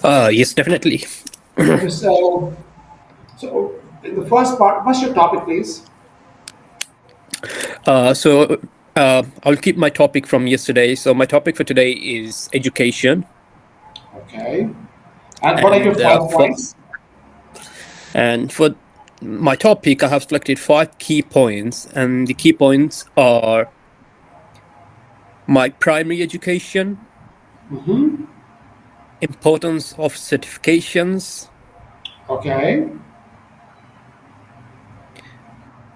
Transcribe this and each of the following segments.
Yes, definitely. Okay, so in the first part, what's your topic, please? So I'll keep my topic from yesterday. So my topic for today is education, Okay. And what are your and 5 points? for my topic, I have selected 5 key points, and the key points are my primary education, Mm-hmm. importance of certifications, Okay.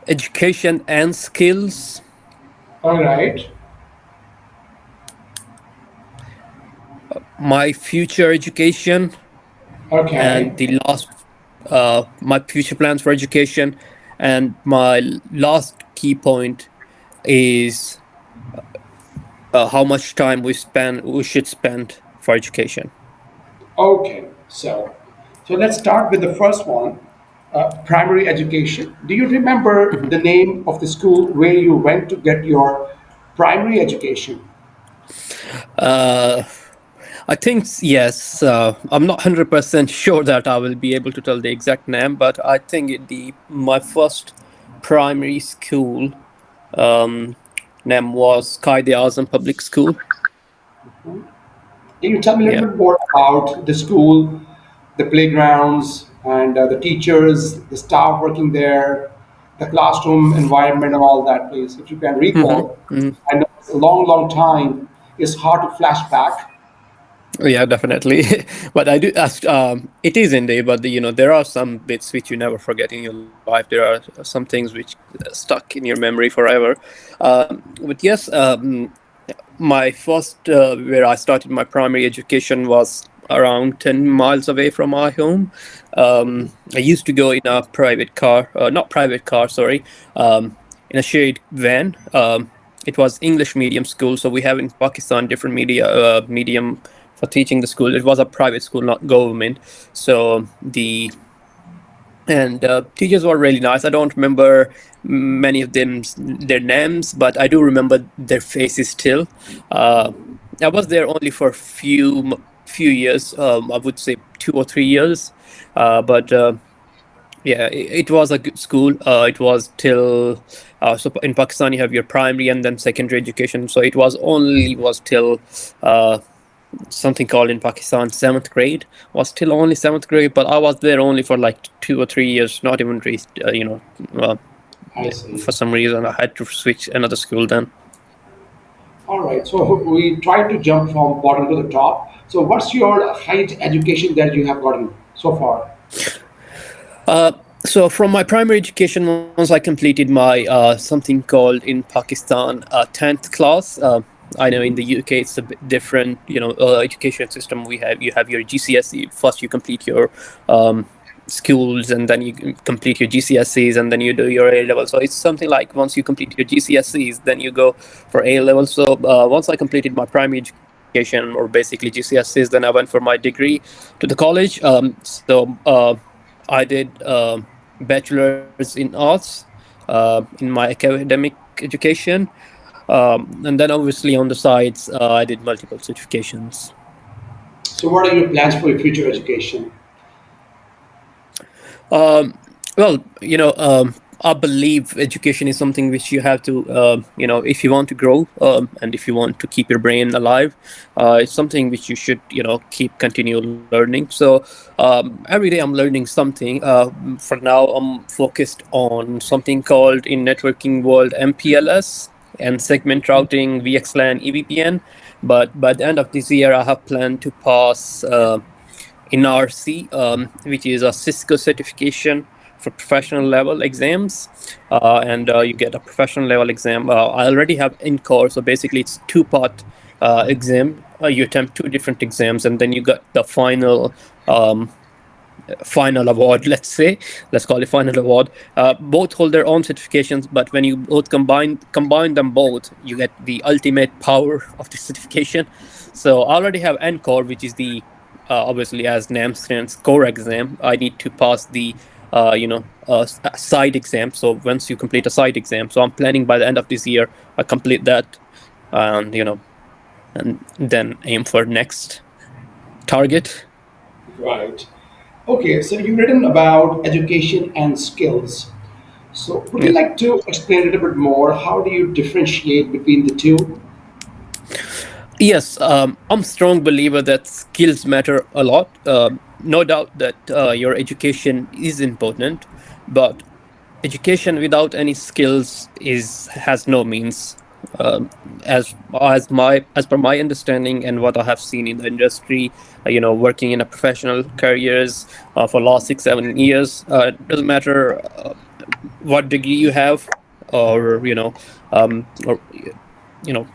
education and skills, All right. my future education, Okay. and the last my future plans for education, and my last key point is how much time we should spend for education. Okay. So let's start with the first one, primary education. Do you remember the name of the school where you went to get your primary education? uh, I think yes. I'm not 100% sure that I will be able to tell the exact name, but I think the my first primary school um, name was Qaid Azam Public School. Can you tell me a Yeah. little bit more about the school, the playgrounds, and the teachers, the staff working there, the classroom environment, and all that, please? If you can recall, Hmm. I know it's a long, long time. It's hard to flash back. Yeah, definitely. But I do ask. It is India, but there are some bits which you never forget in your life. There are some things which stuck in your memory forever. But yes, my first where I started my primary education was around 10 miles away from my home. I used to go in a private car, not private car, sorry, in a shared van. It was English medium school, so we have in Pakistan different medium for teaching the school. It was a private school, not government. So the and teachers were really nice. I don't remember many of them their names, but I do remember their faces still. Uh, I was there only for a few years. I would say 2 or 3 years, but. Yeah, it was a good school. It was till so in Pakistan you have your primary and then secondary education. So it was till uh, something called in Pakistan seventh grade. Was still only seventh grade, but I was there only for like 2 or 3 years. Not even reached. Uh, I see. for some reason I had to switch another school then. All right. So we tried to jump from bottom to the top. So what's your highest education that you have gotten so far? Uh, so from my primary education, once I completed my something called in Pakistan 10th class. I know in the UK it's a bit different, education system. You have your GCSE. First you complete your schools, and then you complete your GCSEs, and then you do your A level. So it's something like once you complete your GCSEs, then you go for A level. So once I completed my primary education, or basically GCSEs, then I went for my degree to the college. I did bachelor's in arts in my academic education, and then obviously on the sides I did multiple certifications. So what are your plans for your future education? Um, well, I believe education is something which you have to, if you want to grow and if you want to keep your brain alive, it's something which you should, keep continue learning. So every day I'm learning something. For now, I'm focused on something called in networking world MPLS and segment routing, VXLAN, EVPN. But by the end of this year, I have planned to pass. In RC, which is a Cisco certification for professional level exams, and you get a professional level exam. I already have in course, so basically it's two-part exam. You attempt two different exams, and then you got the final award. Let's call it final award. Both hold their own certifications, but when you both combine them both, you get the ultimate power of the certification. So I already have NCORE, which is the obviously as name stands core exam. I need to pass the side exam. So once you complete a side exam, so I'm planning by the end of this year I complete that, and and then aim for next target. Right. Okay, so you've written about education and skills. So would you Yes. like to explain a little bit more? How do you differentiate between the two? Yes, I'm a strong believer that skills matter a lot. No doubt that your education is important, but education without any skills is has no means. Um, as per my understanding and what I have seen in the industry, working in a professional careers for last 6 7 years, doesn't matter what degree you have, or or you know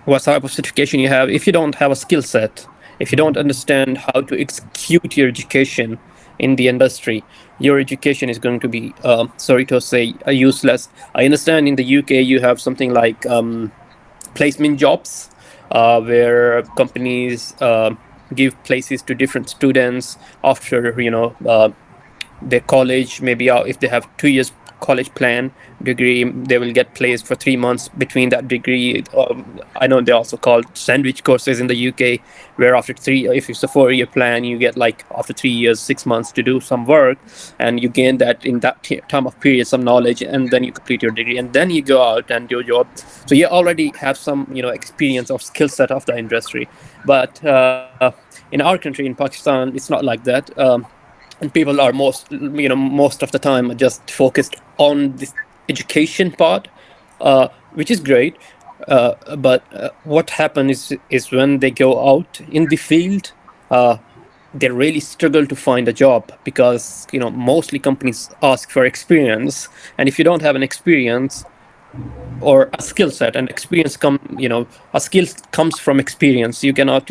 what type of certification you have. If you don't have a skill set, if you don't understand how to execute your education in the industry, your education is going to be, sorry to say, useless. I understand in the UK you have something like placement jobs, where companies give places to different students after their college, maybe if they have 2 years college plan degree, they will get placed for 3 months between that degree. I know they're also called sandwich courses in the UK, where after three, if it's a 4 year plan, you get like after 3 years 6 months to do some work, and you gain that in that time of period some knowledge, and then you complete your degree, and then you go out and do your job. So you already have some experience or skill set of the industry. But in our country, in Pakistan, it's not like that. And people are most of the time just focused on this education part, which is great. But what happens is when they go out in the field, uh, they really struggle to find a job, because mostly companies ask for experience, and if you don't have an experience or a skill set, and experience a skill comes from experience. You cannot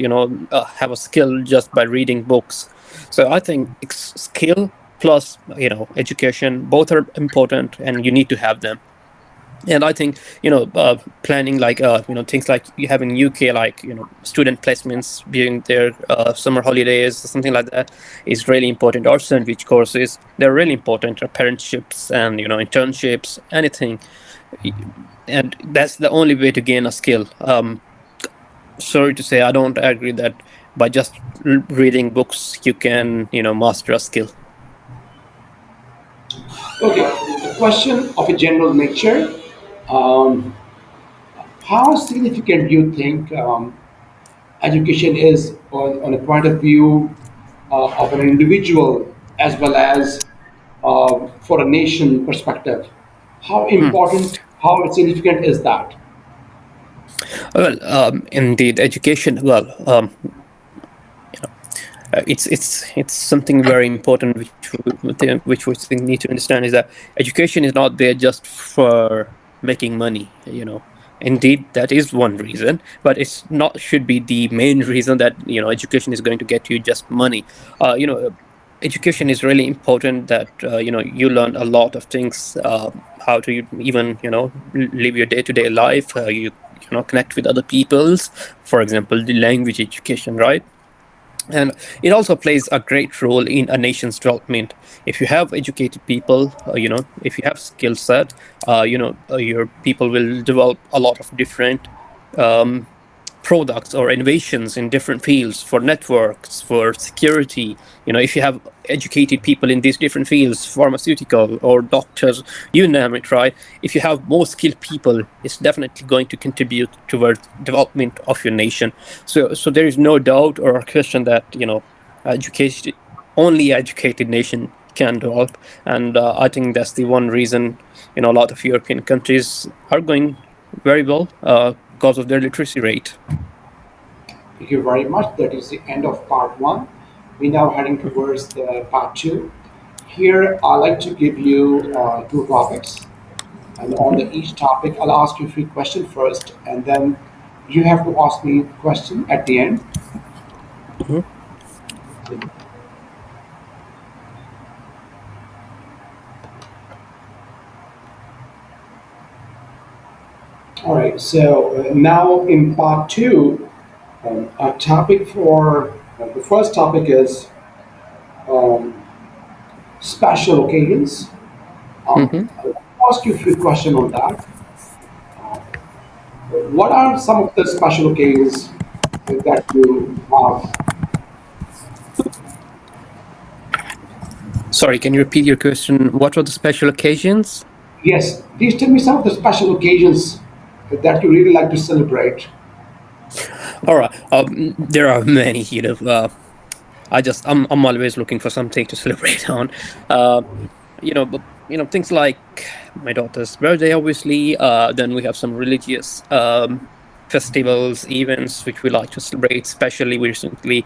have a skill just by reading books. So I think skill plus education, both are important, and you need to have them. And I think planning like things like you have in UK, like student placements during their summer holidays, something like that, is really important. Or sandwich courses, they're really important. Apprenticeships and internships, anything. And that's the only way to gain a skill. Sorry to say, I don't agree that by just reading books you can master a skill. Okay, a question of a general nature. Um, how significant do you think education is on a point of view of an individual as well as for a nation perspective? How Hmm. important, how significant is that? Well, indeed, education. Well, it's something very important, which we think need to understand, is that education is not there just for making money. Indeed, that is one reason, but it's not should be the main reason that education is going to get you just money. Education is really important, that you learn a lot of things, how to even live your day-to-day life. You connect with other peoples, for example, the language education, right? And it also plays a great role in a nation's development. If you have educated people, if you have skill set, your people will develop a lot of different um, products or innovations in different fields, for networks, for security. If you have educated people in these different fields, pharmaceutical or doctors, you name it, right? If you have more skilled people, it's definitely going to contribute towards development of your nation. So there is no doubt or a question that education, only educated nation can develop. And I think that's the one reason a lot of European countries are going very well, because of their literacy rate. Thank you very much. That is the end of part one. We're now heading towards the part two. Here, I like to give you two topics, and on the each topic, I'll ask you three questions first, and then you have to ask me a question at the end. Mhm. All right. So now in part two, our topic for the first topic is um, special occasions. Mhm. I'll ask you a few questions on that. What are some of the special occasions that you have? Sorry, can you repeat your question? What were the special occasions? Yes, please tell me some of the special occasions that you really like to celebrate. All right. There are many. I'm always looking for something to celebrate on. Uh, but things like my daughter's birthday, obviously. Then we have some religious festivals, events which we like to celebrate. Especially, we recently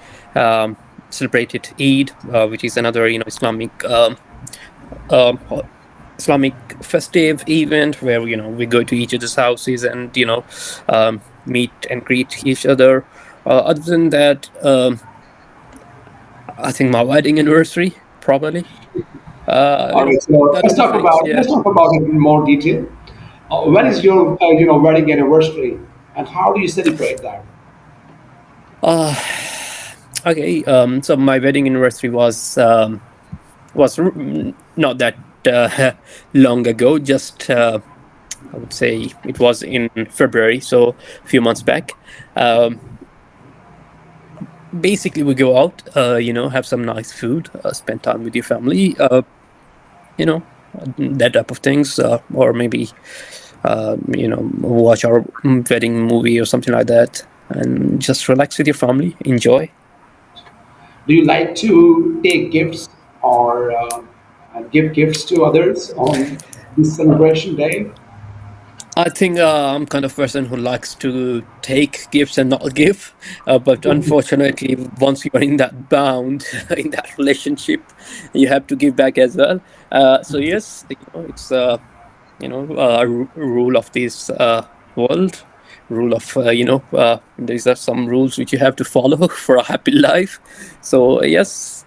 celebrated Eid, which is another Islamic um, Islamic festive event where we go to each other's houses and meet and greet each other. Other than that, I think my wedding anniversary probably. All right, so That are the things. Yeah. let's talk about it in more detail. When is your wedding anniversary, and how do you celebrate that? Uh, okay. So my wedding anniversary was not that long ago. Just I would say it was in February, so a few months back. Um, Basically, we go out, have some nice food, spend time with your family, you know, that type of things, or maybe watch our wedding movie or something like that, and just relax with your family, enjoy. Do you like to take gifts or give gifts to others on this celebration day? I think I'm kind of person who likes to take gifts and not give, but unfortunately, once you are in that bound, in that relationship, you have to give back as well. So yes, it's rule of this world, rule of these are some rules which you have to follow for a happy life. So yes.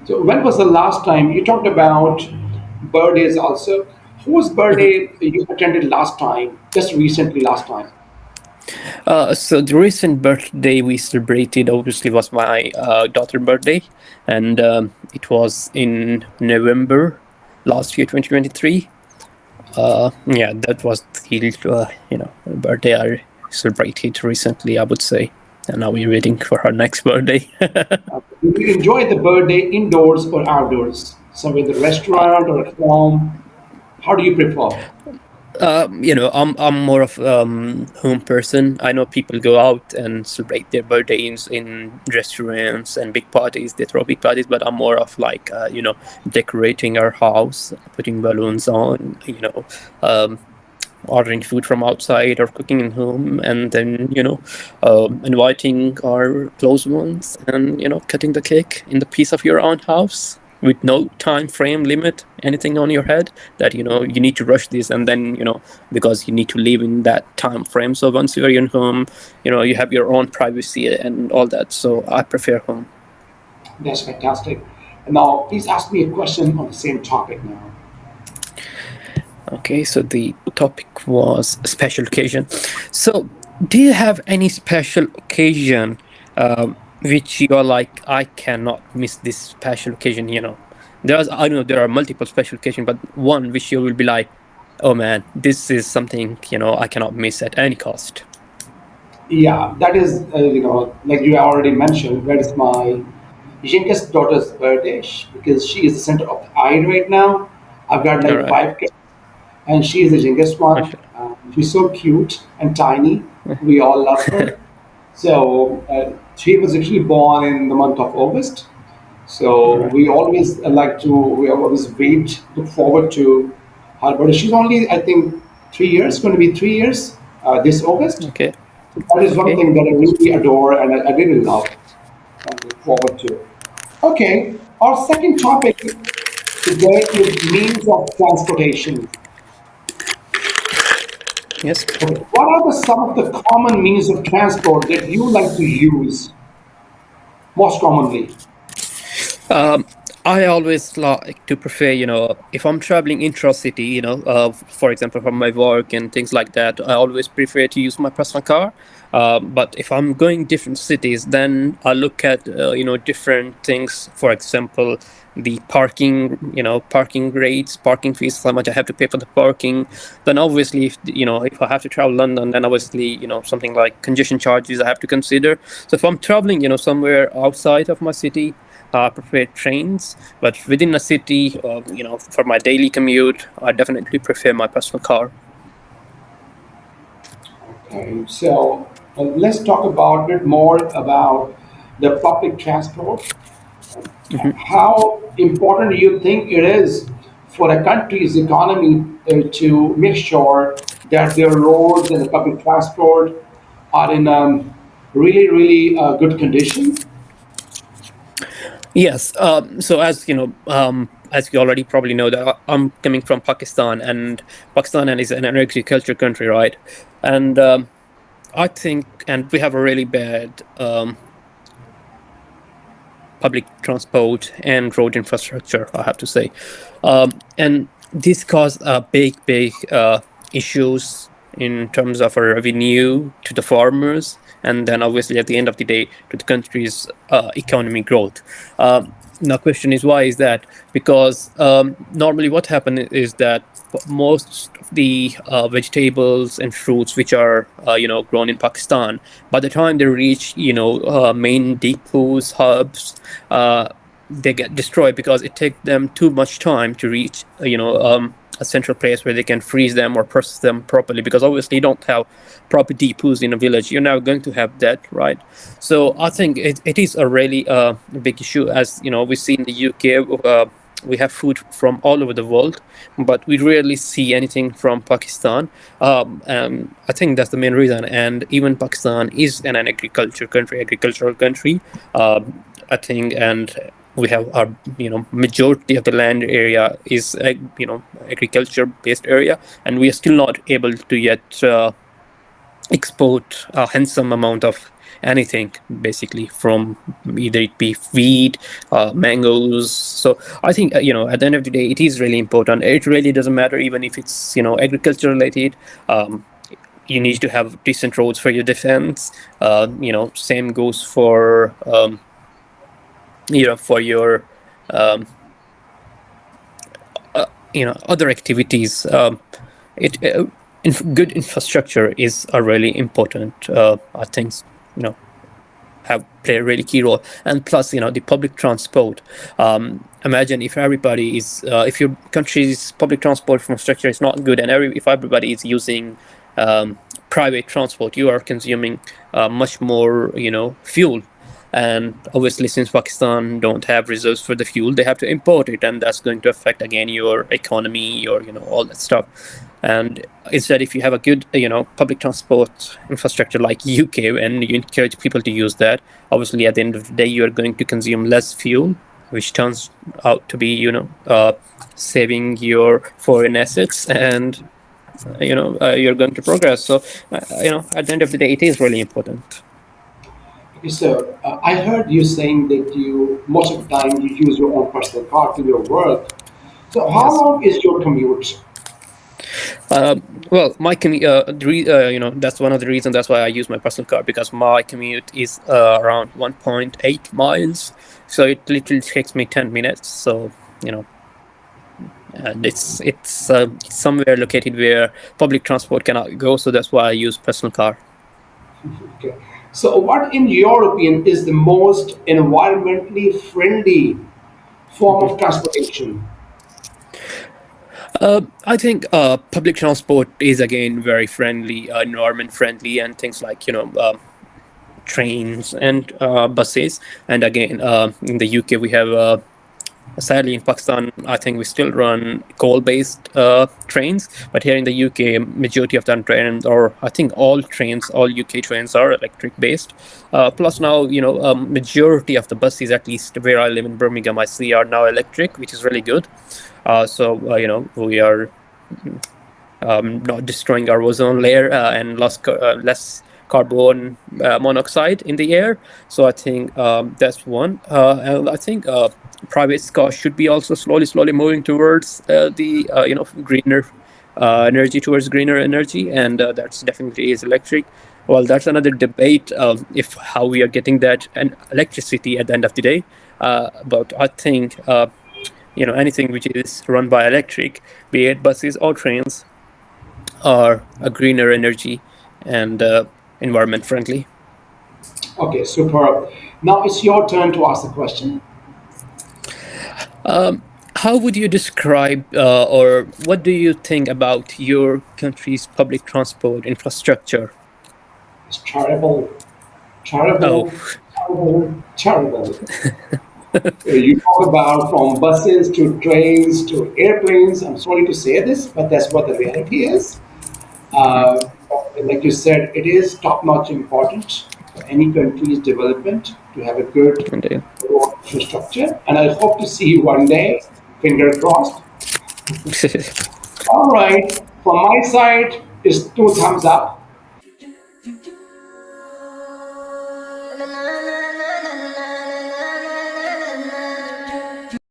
So when was the last time you talked about birthdays also? Whose birthday you attended last time, just recently last time? So the recent birthday we celebrated obviously was my daughter's birthday, and it was in November last year, 2023. Yeah, that was the birthday I celebrated recently, I would say. And now we're waiting for her next birthday. Do you enjoy the birthday indoors or outdoors? Somewhere in the uh, restaurant or at home? How do you prefer? I'm more of home person. I know people go out and celebrate their birthdays in restaurants and big parties. They throw big parties, but I'm more of like decorating our house, putting balloons on, um, ordering food from outside or cooking in home, and then inviting our close ones, and cutting the cake in the piece of your own house with no time frame limit, anything on your head that you need to rush this, and then because you need to live in that time frame. So once you're in home, you have your own privacy and all that. So I prefer home. That's fantastic. And now, please ask me a question on the same topic now. Okay, so the topic was special occasion. So, do you have any special occasion which you are like, I cannot miss this special occasion? I know there are multiple special occasions, but one which you will be like, oh man, this is something I cannot miss at any cost. Yeah, that is, like you already mentioned, that is my youngest daughter's birthday because she is the center of the eye right now. I've got All like right, five kids, and she is the youngest one. mashallah. She's so cute and tiny. We all love her. So she was actually born in the month of August. All So right, we always look forward to her birthday. She's only, I think, 3 years, going to be 3 years this August. okay, That is one okay. thing that I really adore and I really love and look forward to. Okay, our second topic today is means of transportation. Yes. Okay, what are some of the common means of transport that you like to use most commonly? Um, I always like to prefer, if I'm traveling intra-city, for example, from my work and things like that, I always prefer to use my personal car. But if I'm going different cities, then I look at, different things. For example, the parking, parking rates, parking fees, how much I have to pay for the parking. Then obviously, if I have to travel London, then obviously, something like congestion charges I have to consider. So if I'm traveling, somewhere outside of my city, prefer trains, but within a city, for my daily commute, I definitely prefer my personal car. Okay, so let's talk about a bit more about the public transport. How important do you think it is for a country's economy to make sure that their roads and the public transport are in really, really good condition? Yes. So as you already probably know, that I'm coming from Pakistan, and Pakistan is an agriculture country, right? And I think, and we have a really bad public transport and road infrastructure, I have to say. And this caused big issues in terms of our revenue to the farmers, and then obviously at the end of the day to the country's economy growth. Now, question is, why is that? Because normally what happens is that most of the vegetables and fruits which are grown in Pakistan, by the time they reach main depots, hubs, uh, they get destroyed because it takes them too much time to reach a central place where they can freeze them or process them properly, because obviously you don't have proper depots in a village. You're never going to have that, right? So I think it is a really big issue. As you know, we see in the UK, we have food from all over the world, but we rarely see anything from Pakistan. I think that's the main reason. And even Pakistan is agricultural country. I think, and we have our majority of the land area is agriculture based area, and we are still not able to yet export a handsome amount of anything, basically, from either it be wheat, mangoes. So I think at the end of the day, it is really important. It really doesn't matter even if it's agriculture related. You need to have decent roads for your defense. Same goes for for your um, other activities. It Good infrastructure is a really important. I think you know have play a really key role. And plus, the public transport. Imagine if everybody is, if your country's public transport infrastructure is not good, and if everybody is using um, private transport, you are consuming much more, fuel. And obviously, since Pakistan don't have reserves for the fuel, they have to import it, and that's going to affect again your economy, your all that stuff. And instead, if you have a good public transport infrastructure like UK, and you encourage people to use that, obviously at the end of the day you are going to consume less fuel, which turns out to be saving your foreign assets, and you're going to progress. So at the end of the day, it is really important. Okay, so I heard you saying that you most of the time you use your own personal car to your work. So how Yes. long is your commute? Well, my commute, that's one of the reasons. That's why I use my personal car, because my commute is around 1.8 miles. So it literally takes me 10 minutes. So, you know, and it's somewhere located where public transport cannot go. So that's why I use personal car. Okay. So what, in your opinion, is the most environmentally friendly form of transportation? I think public transport is again very friendly, environment friendly, and things like trains and buses. And again, in the UK we have sadly, in Pakistan, I think we still run coal-based trains, but here in the UK, majority of the trains, or I think all UK trains are electric-based. Plus now, majority of the buses, at least where I live in Birmingham, I see are now electric, which is really good. We are not destroying our ozone layer and less carbon monoxide in the air. So I think that's one. And I think private cars should be also slowly moving towards the greener energy, towards greener energy, and that's definitely is electric. Well, that's another debate of if how we are getting that and electricity at the end of the day. But I think anything which is run by electric, be it buses or trains, are a greener energy and environment friendly. Okay, superb. Now it's your turn to ask the question. How would you describe, or what do you think about your country's public transport infrastructure? It's terrible, Oh, terrible, terrible, terrible. You talk about from buses to trains to airplanes. I'm sorry to say this, but that's what the reality is. Uh, like you said, it is top-notch important for any country's development to have a good indeed. road infrastructure. And I hope to see you one day. Finger crossed. All right. From my side, is two thumbs up.